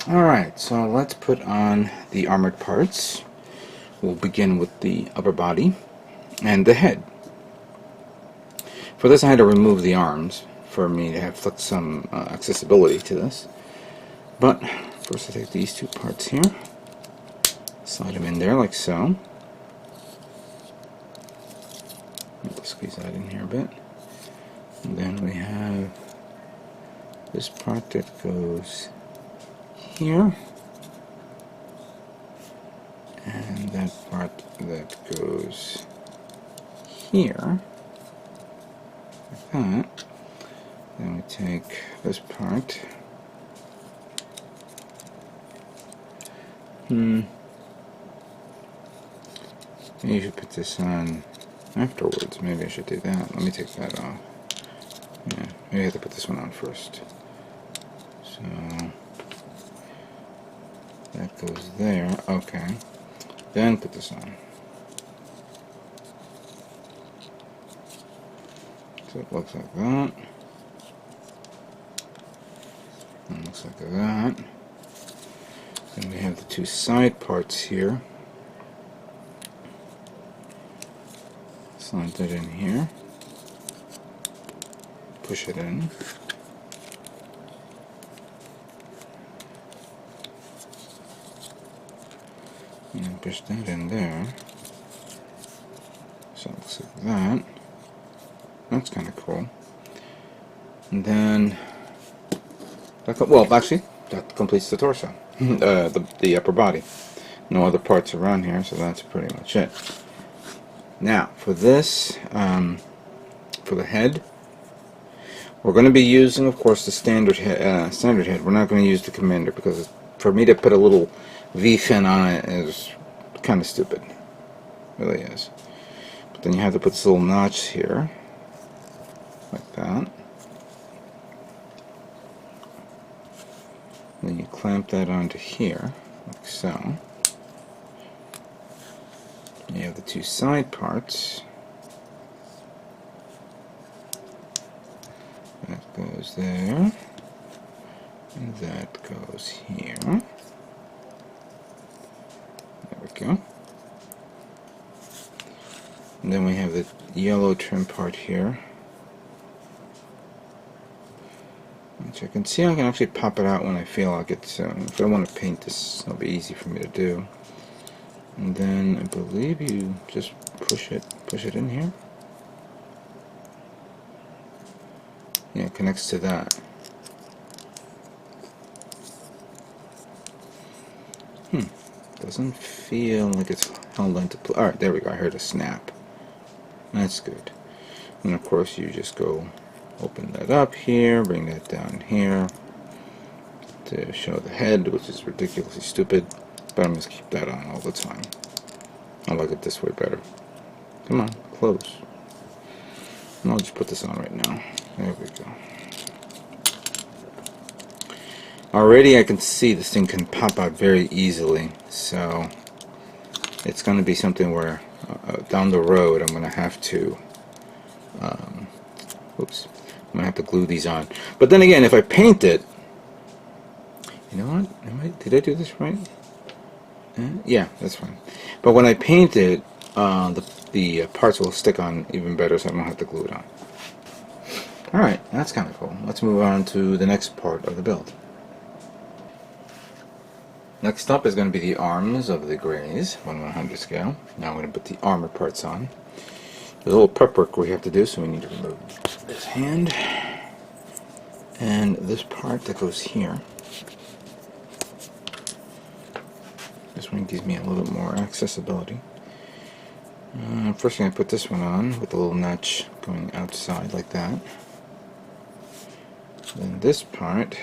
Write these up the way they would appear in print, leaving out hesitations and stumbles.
Alright, so let's put on the armored parts. We'll begin with the upper body and the head. For this I had to remove the arms for me to have some accessibility to this. But first I take these two parts here, slide them in there like so. Let's squeeze that in here a bit. And then we have this part that goes here, and that part that goes here, like that. Then we take this part. Maybe you should put this on afterwards. Maybe I should do that. Let me take that off. Yeah, maybe I have to put this one on first. So that goes there. Okay. Then put this on. So it looks like that. And looks like that. Then we have the two side parts here. Slide that in here. Push it in. And push that in there. So it looks like that. That's kind of cool. And then, well, actually, that completes the torso, the upper body. No other parts around here, so that's pretty much it. Now, for this, for the head, we're going to be using, of course, the standard head. We're not going to use the commander because for me to put a little V-fin on it is kind of stupid. It really is. But then you have to put this little notch here, like that. Then you clamp that onto here, like so. You have the two side parts. That goes there, and that goes here. There we go. And then we have the yellow trim part here, which I can see I can actually pop it out when I feel like it. So if I want to paint this, it'll be easy for me to do. And then I believe you just push it in here. Yeah, it connects to that. Doesn't feel like it's held into place. Alright, there we go. I heard a snap. That's good. And of course you just go open that up here, bring that down here to show the head, which is ridiculously stupid, but I'm going to keep that on all the time. I like it this way better. Come on, close. And I'll just put this on right now. There we go. Already I can see this thing can pop out very easily, so it's going to be something where down the road I'm going to have to I'm going to have to glue these on. But then again, if I paint it, you know what? Did I do this right? Yeah, that's fine. But when I paint it, the parts will stick on even better, so I don't have to glue it on. Alright, that's kind of cool. Let's move on to the next part of the build. Next up is going to be the arms of the Graze, 1/100 scale. Now I'm going to put the armor parts on. There's a little prep work we have to do, so we need to remove this hand and this part that goes here. This one gives me a little bit more accessibility. First I'm going to put this one on with a little notch going outside like that. Then this part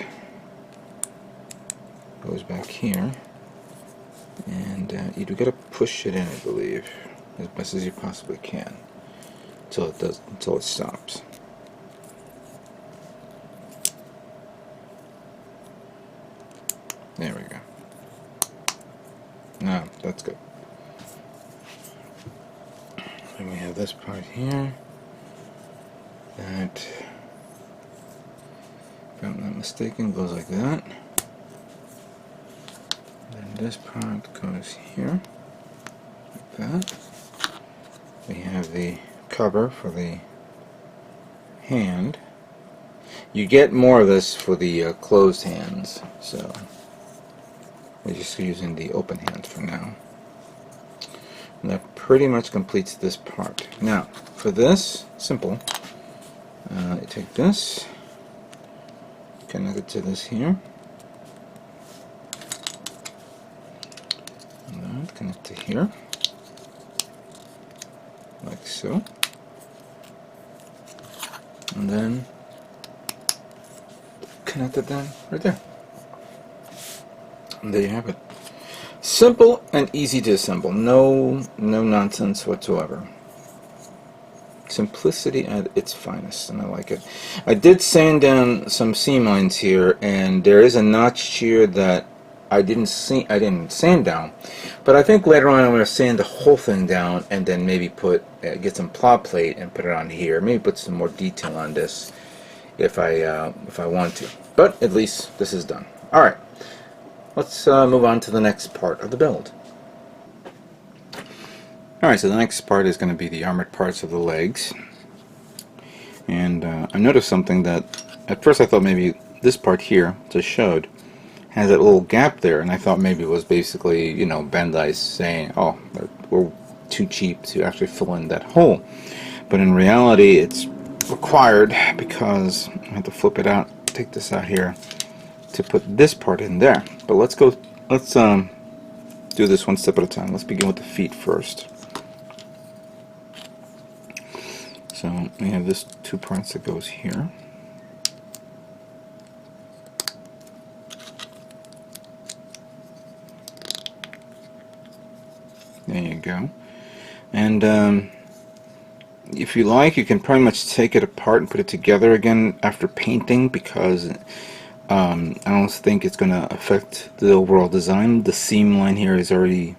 goes back here, and you do got to push it in, I believe, as best as you possibly can until it stops. There we go. No, that's good. Then we have this part here that, if I'm not mistaken, goes like that. this part goes here, like that. We have the cover for the hand. You get more of this for the closed hands, so we're just using the open hands for now. And that pretty much completes this part. Now, for this, simple. You take this, connect it to this here, and that connect to here, like so, and then connect it down right there. And there you have it. Simple and easy to assemble. No nonsense whatsoever. Simplicity at its finest, and I like it. I did sand down some seam lines here, and there is a notch here that I didn't sand down, but I think later on I'm going to sand the whole thing down and then maybe get some plot plate and put it on here. Maybe put some more detail on this if I want to. But at least this is done. All right, let's move on to the next part of the build. Alright, so the next part is going to be the armored parts of the legs. And I noticed something that at first I thought maybe this part here, just showed, has that little gap there, and I thought maybe it was basically, you know, Bandai saying, oh, we're too cheap to actually fill in that hole. But in reality, it's required because I have to flip it out, take this out here, to put this part in there. But let's do this one step at a time. Let's begin with the feet first. So we have this two parts that goes here. There you go. And if you like, you can pretty much take it apart and put it together again after painting, because I don't think it's going to affect the overall design. The seam line here is already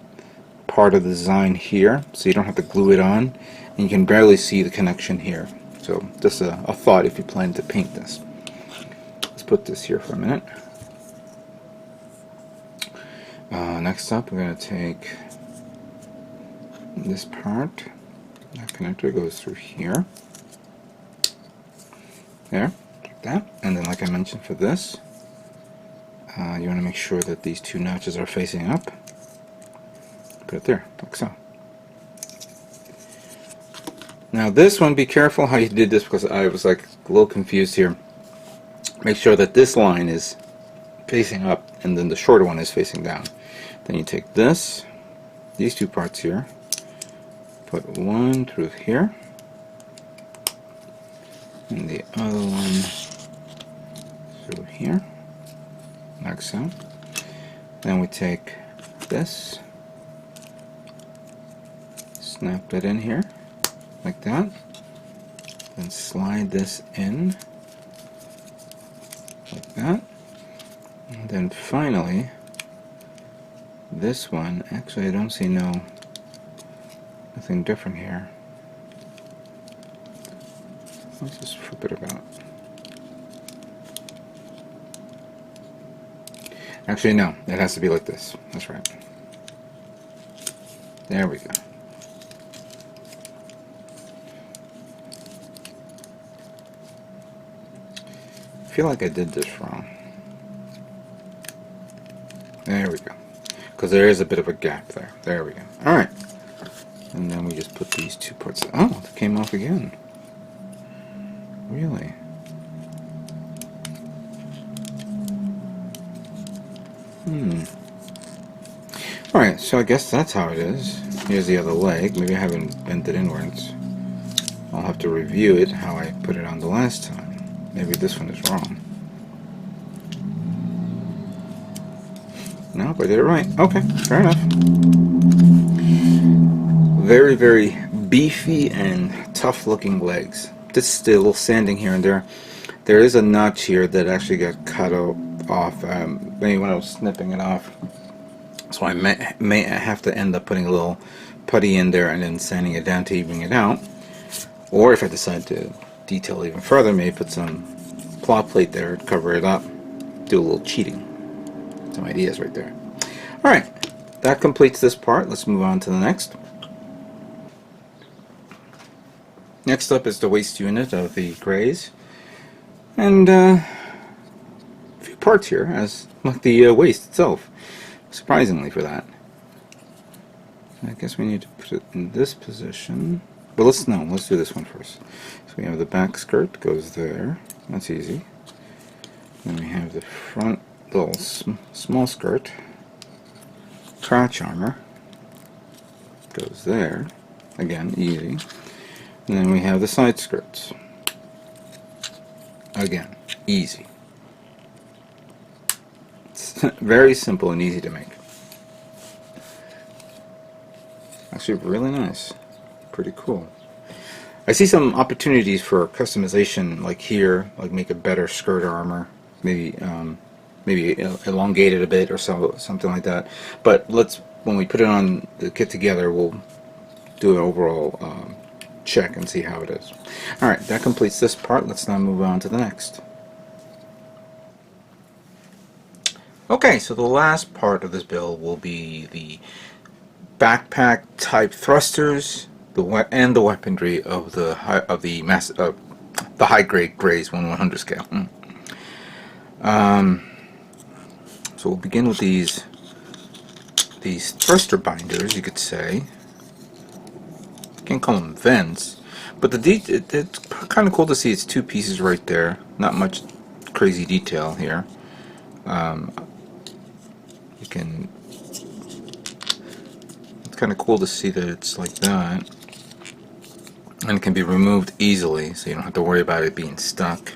part of the design here, so you don't have to glue it on. And you can barely see the connection here. So just a thought if you plan to paint this. Let's put this here for a minute. Next up, we're going to take this part. That connector goes through here. There, like that. And then, like I mentioned, for this, you want to make sure that these two notches are facing up. Put it there, like so. Now this one, be careful how you did this, because I was like a little confused here. Make sure that this line is facing up and then the shorter one is facing down. Then you take these two parts here, put one through here and the other one through here, like so. Then we take this, snap that in here like that, then slide this in like that, and then finally this one, actually I don't see nothing different here. Let's just flip it about. Actually no, it has to be like this. That's right. There we go. I feel like I did this wrong. There we go. Because there is a bit of a gap there. There we go. Alright. And then we just put these two parts. Oh, it came off again. Really? Alright, so I guess that's how it is. Here's the other leg. Maybe I haven't bent it inwards. I'll have to review it how I put it on the last time. Maybe this one is wrong. Nope, I did it right. Okay, fair enough. Very, very beefy and tough looking legs. Just still a little sanding here and there. There is a notch here that actually got cut off maybe when I was snipping it off. So I may have to end up putting a little putty in there and then sanding it down to even it out. Or if I decide to detail even further, maybe put some plot plate there to cover it up. Do a little cheating. Some ideas right there. Alright, that completes this part. Let's move on to the next. Next up is the waist unit of the Graze, and a few parts here, as like the waist itself, surprisingly for that. I guess we need to put it in this position, but let's do this one first. So we have the back skirt goes there, that's easy. Then we have the front little small skirt, crotch armor goes there, again easy. And then we have the side skirts. Again, easy. It's very simple and easy to make. Actually really nice. Pretty cool. I see some opportunities for customization, like here, like make a better skirt armor, maybe elongate it a bit or something like that. But when we put it on the kit together, we'll do an overall check and see how it is. Alright, that completes this part. Let's now move on to the next. Okay, so the last part of this build will be the backpack type thrusters, and the weaponry of the high grade Graze 1/100 scale. So we'll begin with these thruster binders, you could say. Can't call them vents, but it's kind of cool to see it's two pieces right there. Not much crazy detail here. It's kind of cool to see that it's like that, and it can be removed easily, so you don't have to worry about it being stuck.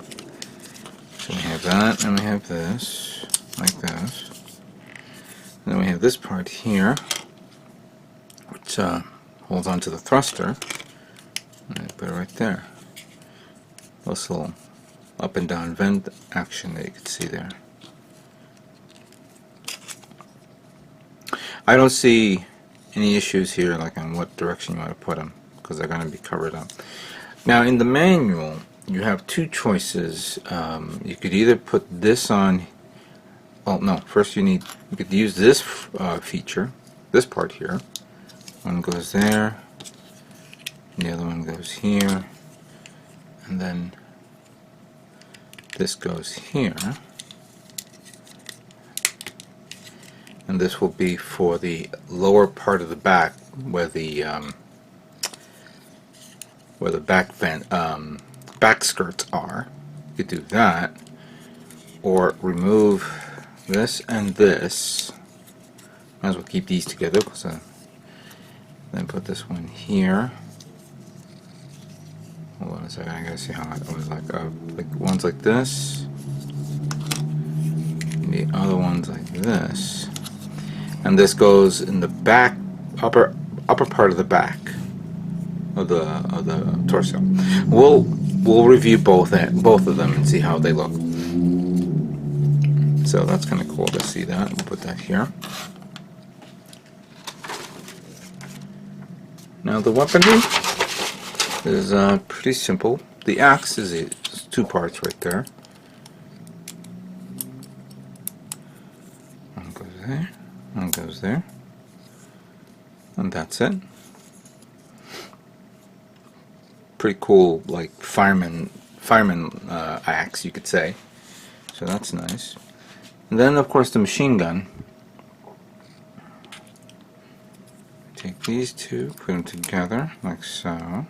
So we have that, and we have this, like this. And then we have this part here, which holds onto the thruster, and I put it right there. This little up and down vent action that you can see there. I don't see any issues here, like on what direction you want to put them, because they're going to be covered up. Now in the manual, you have two choices. You could either put this on. Well, no. First, you could use this feature, this part here. One goes there, and the other one goes here, and then this goes here, and this will be for the lower part of the back, where the back skirts are. You could do that, or remove this and this. Might as well keep these together, because then put this one here. Hold on a second, I gotta see how it was like one's like this, and the other one's like this, and this goes in the back, upper part of the back of the torso. We'll review both of them and see how they look. So that's kind of cool to see that. We'll put that here. Now the weaponry is pretty simple. The axe is two parts right there. One goes there, one goes there, and that's it. Pretty cool, like fireman axe, you could say. So that's nice. And then of course the machine gun. Take these two, put them together like so.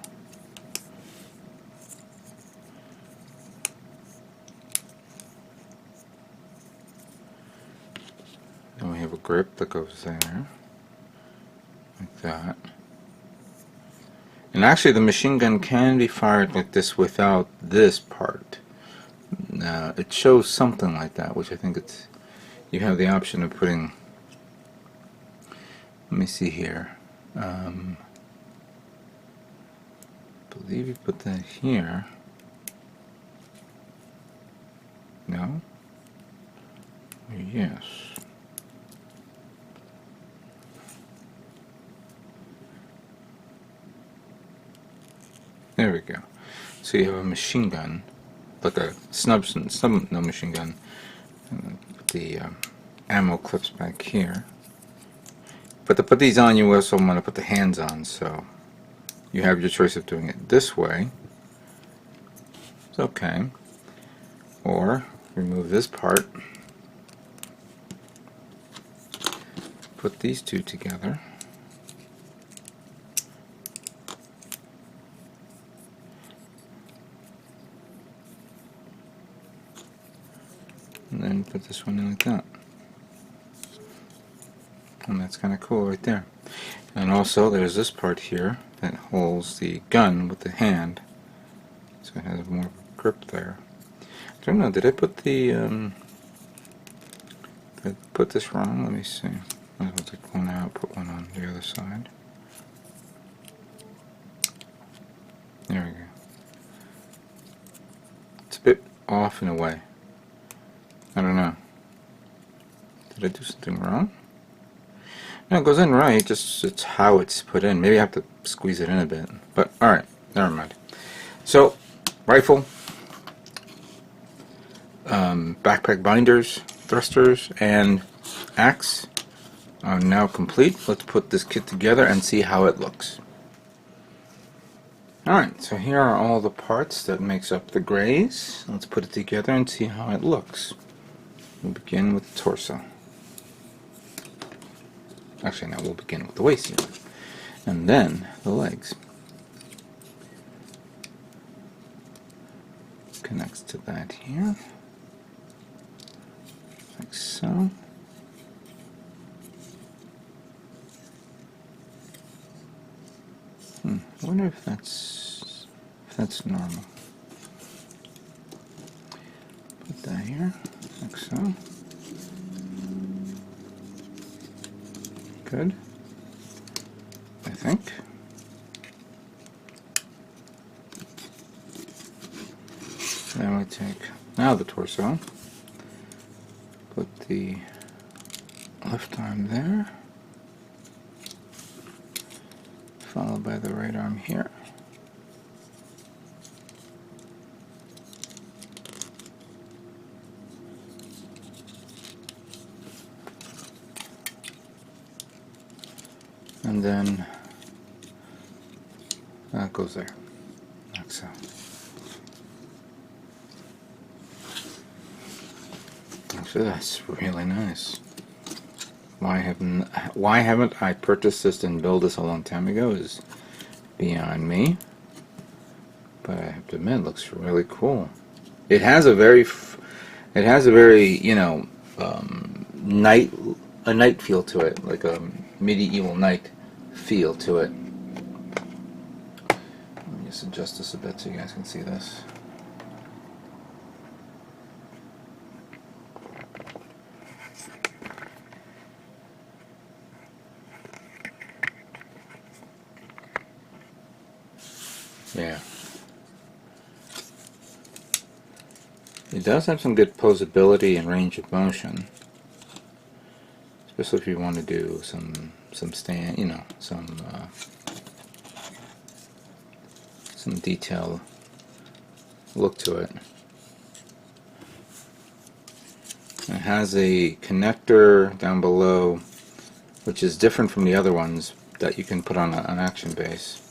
Then we have a grip that goes there, like that. And actually the machine gun can be fired like this without this part. It shows something like that, which I think you have the option of putting, let me see here. I believe you put that here. No? Yes. There we go. So you have a machine gun, like a snub machine gun. And put the ammo clips back here. But to put these on, you also want to put the hands on, so you have your choice of doing it this way. It's okay. Or remove this part, put these two together, and then put this one in like that. And that's kind of cool right there. And also there's this part here that holds the gun with the hand, so it has more grip there. I don't know, did I put the did I put this wrong? Let me see. Might as well take one out, put one on the other side. There we go. It's a bit off in a way. I don't know. Did I do something wrong? No, it goes in right, just it's how it's put in. Maybe I have to squeeze it in a bit. But alright, never mind. So, rifle, backpack binders, thrusters, and axe are now complete. Let's put this kit together and see how it looks. Alright, so here are all the parts that makes up the Graze. Let's put it together and see how it looks. We'll begin with the torso. Actually, now we'll begin with the waist unit. And then the legs. Connects to that here. Like so. I wonder if that's normal. Put that here, like so. Good, I think. Then we take now the torso. Put the left arm there, followed by the right arm here. And then that goes there, like so. Actually, that's really nice. Why haven't I purchased this and built this a long time ago is beyond me. But I have to admit, it looks really cool. It has a very, you know, night feel to it, like a medieval knight feel to it. Let me just adjust this a bit so you guys can see this. Yeah. It does have some good posability and range of motion. Especially if you want to do some stand, you know, some detail look to it. It has a connector down below, which is different from the other ones that you can put on an action base.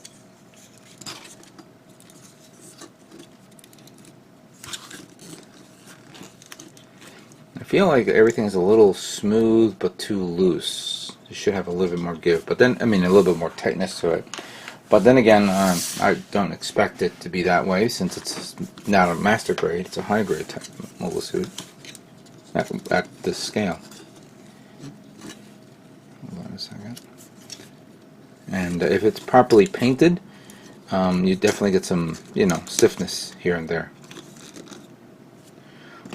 I feel like everything is a little smooth but too loose. You should have a little bit more give, but then, I mean, a little bit more tightness to it. But then again, I don't expect it to be that way since it's not a master grade, it's a high grade type mobile suit at this scale. Hold on a second. And if it's properly painted, you definitely get some, you know, stiffness here and there.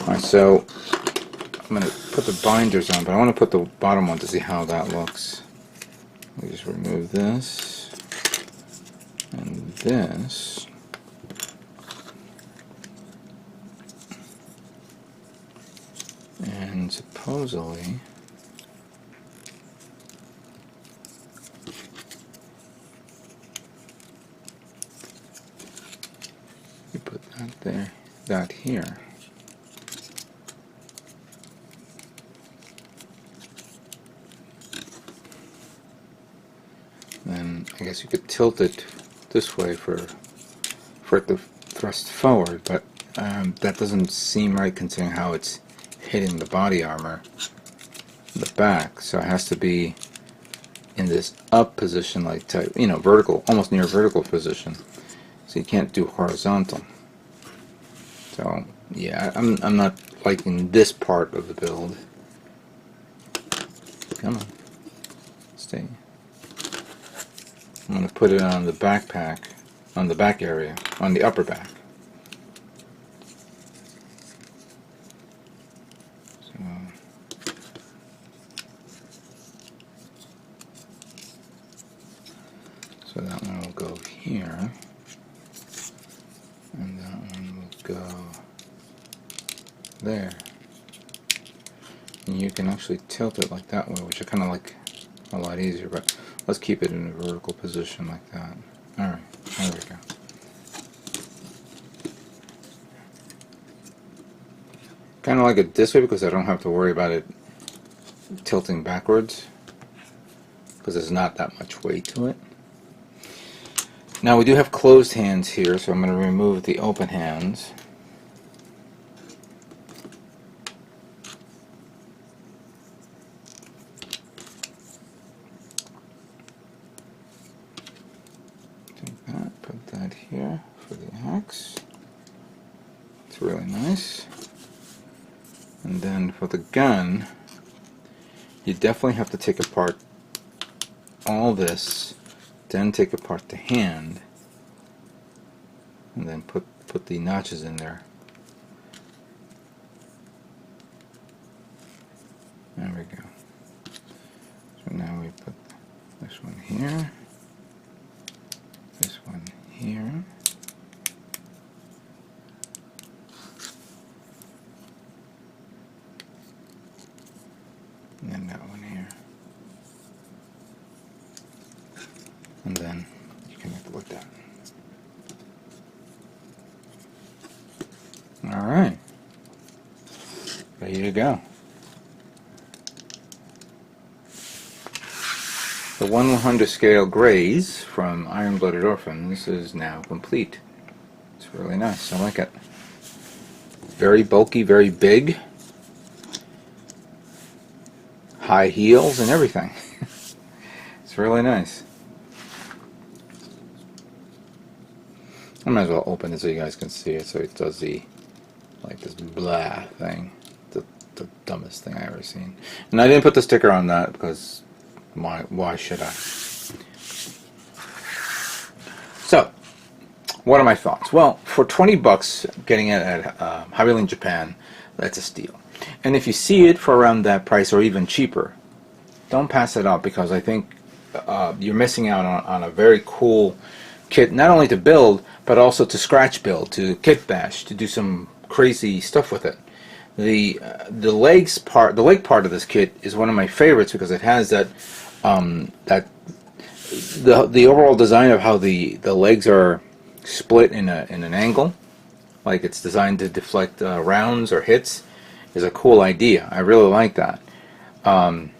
Alright, so I'm going to put the binders on, but I want to put the bottom one to see how that looks. Let me just remove this and this. And supposedly you put that there, that here. guess you could tilt it this way for it to thrust forward, but that doesn't seem right considering how it's hitting the body armor in the back. So it has to be in this up position, like type, you know, vertical, almost near vertical position. So you can't do horizontal. So yeah, I'm not liking this part of the build. Come on, stay. I'm going to put it on the backpack, on the back area, on the upper back. So that one will go here, and that one will go there. And you can actually tilt it like that way, which I kind of like a lot easier, but let's keep it in a vertical position like that. Alright, there we go. Kind of like it this way because I don't have to worry about it tilting backwards, because there's not that much weight to it. Now we do have closed hands here, so I'm going to remove the open hands. Take that, put that here for the axe. It's really nice. And then for the gun, you definitely have to take apart all this, then take apart the hand, and then put the notches in there. There we go. So now we put this one here, this one here, and then that one here. And then you can have a look at that. Alright. Ready to go. The 1/100 scale Graze from Iron-Blooded Orphans is now complete. It's really nice. I like it. Very bulky, very big. High heels and everything. It's really nice. I might as well open it so you guys can see it, so it does the, like this blah thing. The dumbest thing I ever seen. And I didn't put the sticker on that because why should I? So, what are my thoughts? Well, for 20 bucks, getting it at Hobby Link Japan, that's a steal. And if you see it for around that price or even cheaper, don't pass it up, because I think you're missing out on a very cool kit, not only to build but also to scratch build, to kit bash, to do some crazy stuff with it. The leg part of this kit is one of my favorites because it has that the overall design of how the legs are split in an angle, like it's designed to deflect rounds or hits, is a cool idea. I really like that. I'm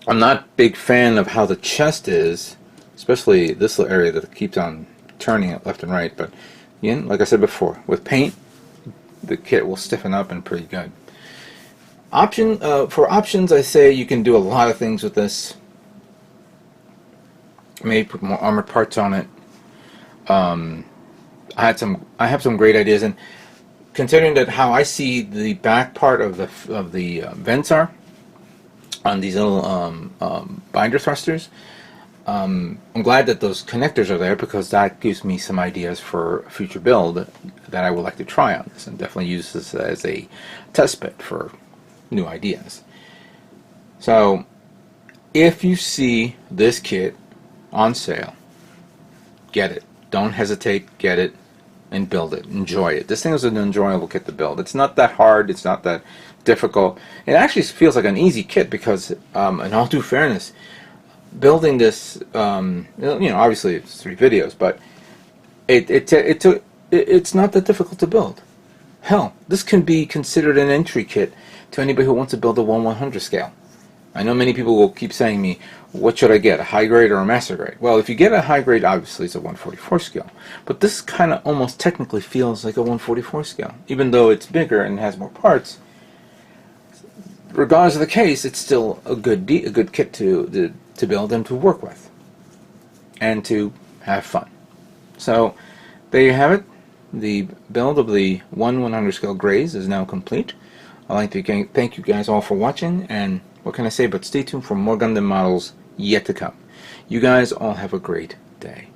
not a big fan of how the chest is, especially this little area that keeps on turning it left and right, but again, like I said before, with paint the kit will stiffen up and pretty good. For options, I say you can do a lot of things with this. Maybe put more armored parts on it. I have some great ideas, and considering that how I see the back part of the vents are on these little binder thrusters, I'm glad that those connectors are there, because that gives me some ideas for a future build that I would like to try on this, and definitely use this as a test bed for new ideas. So if you see this kit on sale, get it. Don't hesitate, get it and build it. Enjoy it. This thing is an enjoyable kit to build. It's not that hard, it's not that difficult. It actually feels like an easy kit because, in all due fairness, building this, obviously it's 3 videos, but it's not that difficult to build. Hell, this can be considered an entry kit to anybody who wants to build a 1/100 scale. I know many people will keep saying to me, what should I get, a high grade or a master grade? Well, if you get a high grade, obviously it's a 144 scale. But this kind of almost technically feels like a 144 scale. Even though it's bigger and has more parts, regardless of the case, it's still a good kit to build and to work with. And to have fun. So, there you have it. The build of the 1/100 scale Graze is now complete. I'd like to thank you guys all for watching, and what can I say but stay tuned for more Gundam models yet to come. You guys all have a great day.